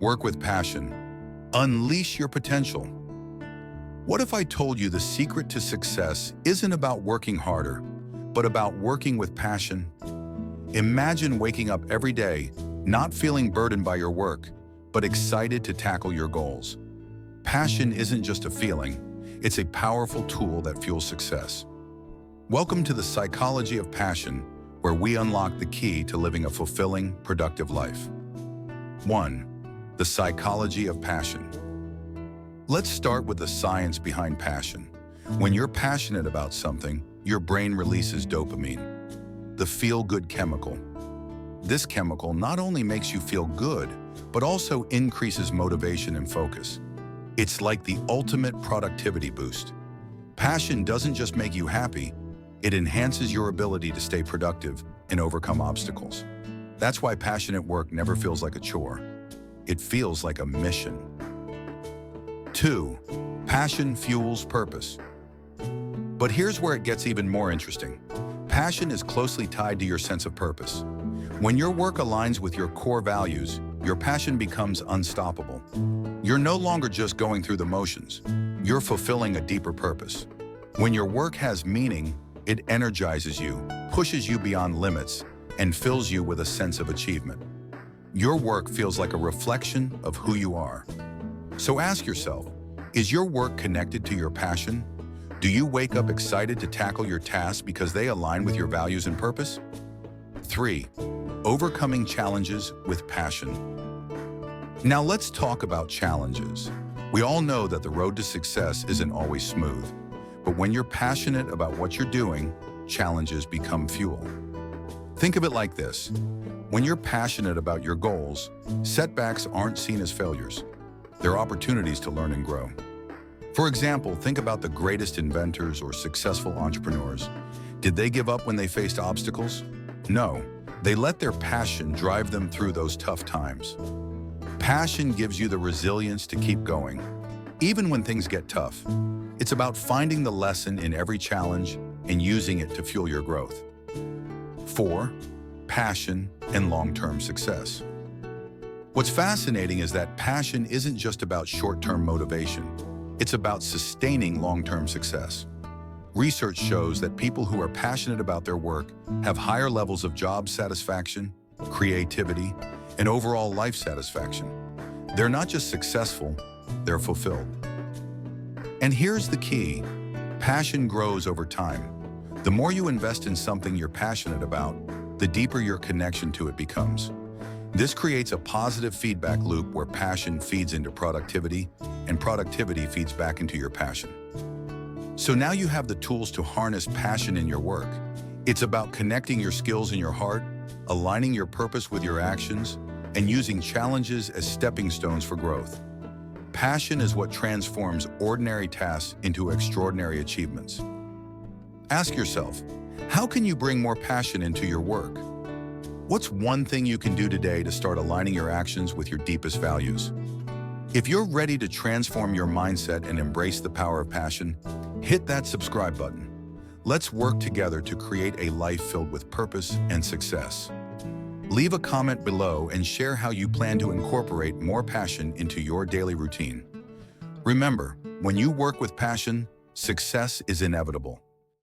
Work with passion. Unleash your potential. What if I told you the secret to success isn't about working harder, but about working with passion? Imagine waking up every day, not feeling burdened by your work, but excited to tackle your goals. Passion isn't just a feeling, it's a powerful tool that fuels success. Welcome to the Psychology of Passion, where we unlock the key to living a fulfilling, productive life. 1. The psychology of passion. Let's start with the science behind passion. When you're passionate about something, your brain releases dopamine, the feel-good chemical. This chemical not only makes you feel good, but also increases motivation and focus. It's like the ultimate productivity boost. Passion doesn't just make you happy, it enhances your ability to stay productive and overcome obstacles. That's why passionate work never feels like a chore. It feels like a mission. 2. Passion fuels purpose. But here's where it gets even more interesting. Passion is closely tied to your sense of purpose. When your work aligns with your core values, your passion becomes unstoppable. You're no longer just going through the motions. You're fulfilling a deeper purpose. When your work has meaning, it energizes you, pushes you beyond limits, and fills you with a sense of achievement. Your work feels like a reflection of who you are. So ask yourself, is your work connected to your passion? Do you wake up excited to tackle your tasks because they align with your values and purpose? 3. Overcoming challenges with passion. Now let's talk about challenges. We all know that the road to success isn't always smooth, but when you're passionate about what you're doing, challenges become fuel. Think of it like this. When you're passionate about your goals, setbacks aren't seen as failures. They're opportunities to learn and grow. For example, think about the greatest inventors or successful entrepreneurs. Did they give up when they faced obstacles? No, they let their passion drive them through those tough times. Passion gives you the resilience to keep going, even when things get tough. It's about finding the lesson in every challenge and using it to fuel your growth. 4. Passion and long-term success. What's fascinating is that passion isn't just about short-term motivation. It's about sustaining long-term success. Research shows that people who are passionate about their work have higher levels of job satisfaction, creativity, and overall life satisfaction. They're not just successful, they're fulfilled. And here's the key. Passion grows over time. The more you invest in something you're passionate about, the deeper your connection to it becomes. This creates a positive feedback loop where passion feeds into productivity, and productivity feeds back into your passion. So now you have the tools to harness passion in your work. It's about connecting your skills in your heart, aligning your purpose with your actions, and using challenges as stepping stones for growth. Passion is what transforms ordinary tasks into extraordinary achievements. Ask yourself, how can you bring more passion into your work? What's one thing you can do today to start aligning your actions with your deepest values? If you're ready to transform your mindset and embrace the power of passion, hit that subscribe button. Let's work together to create a life filled with purpose and success. Leave a comment below and share how you plan to incorporate more passion into your daily routine. Remember, when you work with passion, success is inevitable.